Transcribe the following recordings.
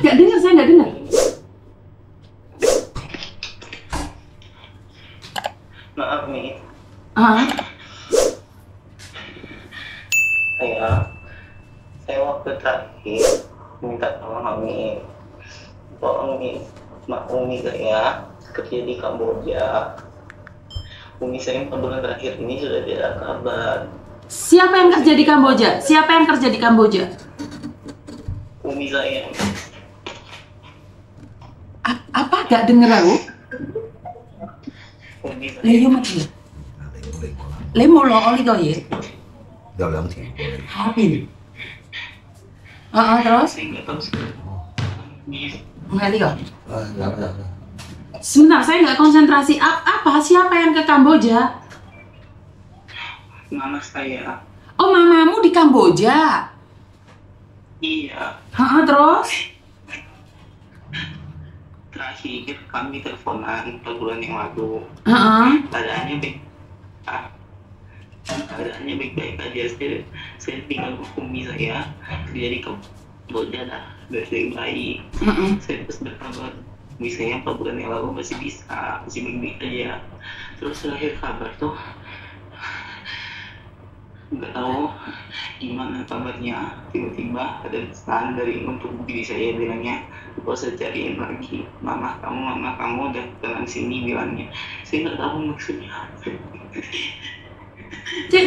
Nggak dengar, saya nggak dengar. Maaf nih, Ah, saya waktu terakhir minta tolong Umi. Tolong nih, mak Umi saya kerja di Kamboja. Umi saya 4 bulan terakhir ini sudah tidak ada kabar. siapa yang kerja di Kamboja? Siapa yang kerja di Kamboja? Umi saya. Apa? Gak denger aku? Umi saya. Lấy vô mặt gì? Lấy một lọ oli rồi vậy? Giao兩條。 Habis. Terus? Saya nggak tahu sih. Nggak lihat. Dạ. Sebentar, saya nggak konsentrasi. Apa? Siapa yang ke Kamboja? Mama saya. Oh, mamamu di Kamboja? Iya. Terus? Terakhir kami teleponan 4 bulan yang lalu. Keadaannya baik-baik aja. Saya tinggal Umi saya kerja di Kamboja dah dari bayi. Saya terus berkabar Umi saya 4 bulan yang lalu masih baik-baik aja. Terus terakhir kabar tuh nggak tahu gimana kabarnya, tiba-tiba ada pesan dari untuk diri saya bilangnya, "Gua saya cariin lagi mama kamu udah datang sini," bilangnya. Saya nggak tahu maksudnya.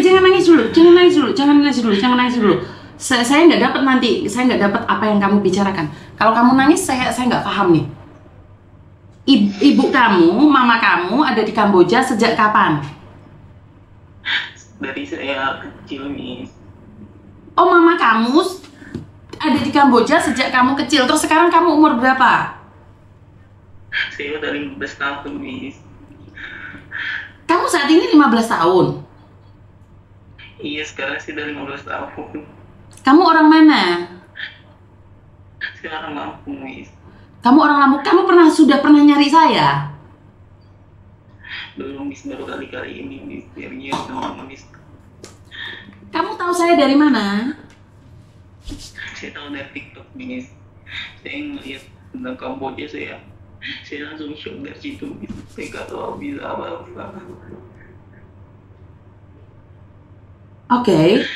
Jangan nangis dulu. Saya nggak dapat nanti, saya nggak dapat apa yang kamu bicarakan. Kalau kamu nangis, saya nggak paham nih. Ibu kamu, mama kamu ada di Kamboja sejak kapan? Dari saya kecil nih. Oh, mama kamu ada di Kamboja sejak kamu kecil. Terus sekarang kamu umur berapa? Saya udah 15 tahun nih. Kamu saat ini 15 tahun. Iya, sekarang sih udah 15 tahun. Kamu orang mana? Saya orang Lampung nih. Kamu orang Lampung. Kamu sudah pernah nyari saya? Belum, baru kali ini nih. Biarnya sama Miss. Kamu tahu saya dari mana? Saya tahu dari TikTok nih. Saya ngeliat tentang Kamboja, saya langsung shock dari situ. Saya nggak tahu bisa apa-apa. Oke.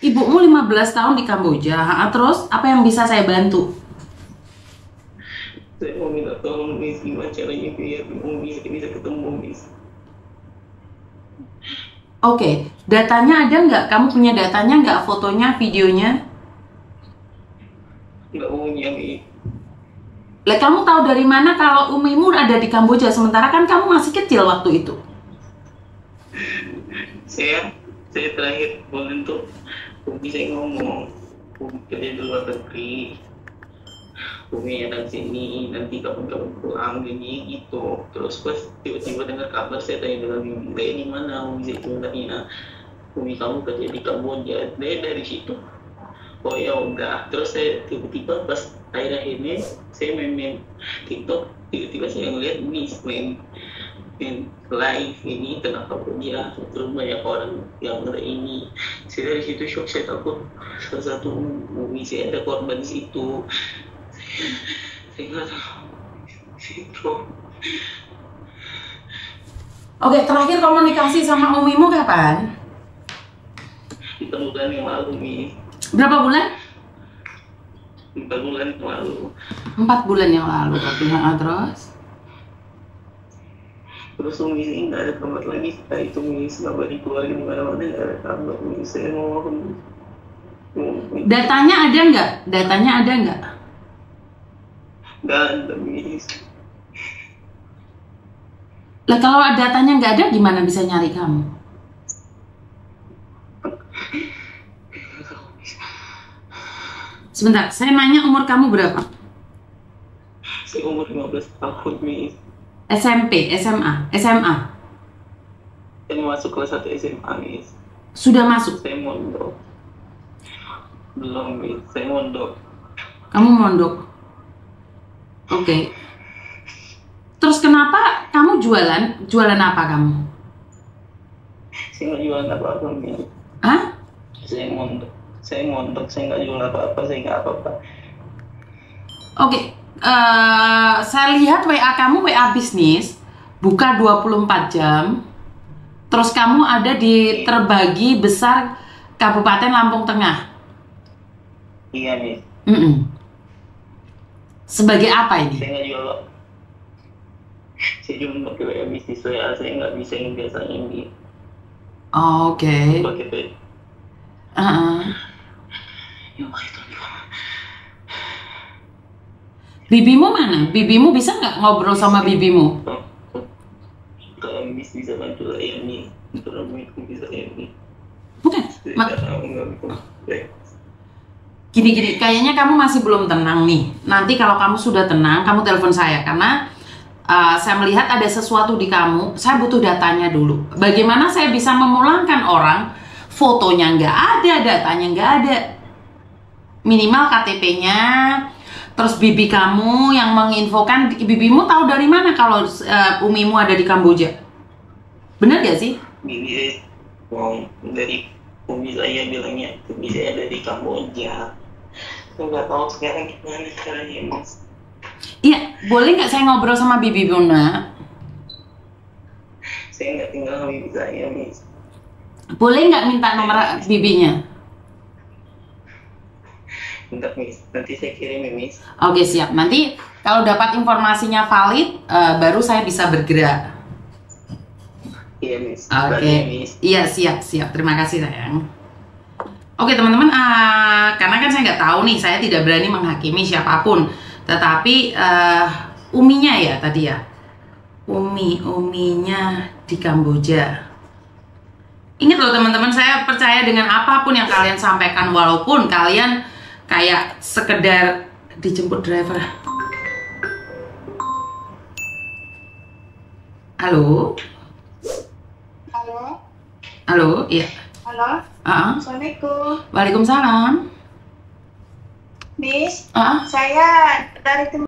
Ibumu 15 tahun di Kamboja. Terus apa yang bisa saya bantu? Saya mau minta tolong Miss, gimana caranya biar Umi saya bisa ketemu Miss. Oke, datanya ada nggak? Kamu punya datanya nggak? Fotonya, videonya? Nggak punya Miss. Lah, kamu tahu dari mana kalau umimu ada di Kamboja? Sementara kan kamu masih kecil waktu itu. Saya terakhir bulan tuh Umi saya ngomong, Umi kerja di luar negeri, Umi ada sini, nanti kapan-kapan pulang gini gitu. Terus pas tiba-tiba dengar kabar, saya tanya dengan Umi, "Di mana?" Umi saya tanya, "Umi kamu kerja di Kamboja." Dari situ, oh ya udah. Terus saya tiba-tiba pas akhir-akhir ini saya main TikTok, tiba-tiba saya ngeliat Umi main live ini tentang Kamboja. Terus banyak orang yang ada ini. Saya dari situ shock, saya takut salah satu Umi saya ada korban di situ. Saya nggak tahu situ. Oke, terakhir komunikasi sama umimu kapan? 4 bulan yang lalu nih. Berapa bulan? 4 bulan yang lalu. 4 bulan yang lalu. Terus Umi ini nggak ada kabar lagi. Setelah itu Umi kabar di keluarga di mana-mana nggak ada kabar. Umi saya mau Datanya ada nggak? nggak ada Umi. Lah, kalau datanya nggak ada, gimana bisa nyari kamu? Sebentar, saya nanya umur kamu berapa? Saya umur 15 tahun Umi. SMP, SMA. Saya masuk kelas 1 SMA nih. Sudah masuk? Saya mondok. Belum nih, saya mondok. Kamu mondok? Oke. Terus kenapa kamu jualan? Jualan apa kamu? Saya nggak jualan apa-apa nih. Hah? Saya mondok. Saya mondok, saya nggak jual apa-apa, saya nggak apa-apa. Oke, saya lihat WA kamu WA bisnis, buka 24 jam, terus kamu ada di terbagi besar Kabupaten Lampung Tengah. Iya, Miss. Sebagai apa ini? Saya nggak jual. Saya cuma pakai WA bisnis saya nggak bisa yang biasanya ini. Oke. Pakai WA. Ya, itu. Bibimu mana? Bibimu bisa nggak ngobrol sama bibimu? Kalau Miss bisa bantu saya nih, kalau Miss bisa ini. Bukan. Gini, kayaknya kamu masih belum tenang nih. Nanti kalau kamu sudah tenang, kamu telepon saya karena saya melihat ada sesuatu di kamu. Saya butuh datanya dulu. Bagaimana saya bisa memulangkan orang? Fotonya nggak ada, datanya nggak ada. Minimal KTP-nya. Terus bibi kamu yang menginfokan. Bibimu tahu dari mana kalau umimu ada di Kamboja? Bener gak sih? Bibi dari umi saya bilangnya bibi saya ada di Kamboja. Saya nggak tahu sekarang gimana caranya, Mas. Iya, boleh nggak saya ngobrol sama bibi Bunda? Saya nggak tinggal sama bibi saya, Miss. Boleh nggak minta nomor bibinya? Bentar, Miss. Nanti saya kirim ya, Miss. Oke, siap. Nanti kalau dapat informasinya valid, baru saya bisa bergerak. Iya, Miss. Oke. Iya, siap. Terima kasih, sayang. Oke, teman-teman. Karena kan saya nggak tahu nih, saya tidak berani menghakimi siapapun. Tetapi uminya ya tadi ya. Uminya di Kamboja. Ingat loh teman-teman, saya percaya dengan apapun yang kalian sampaikan, walaupun kalian kayak sekedar dijemput driver. Halo? Halo, iya. Halo. Assalamualaikum. Waalaikumsalam. Miss, saya dari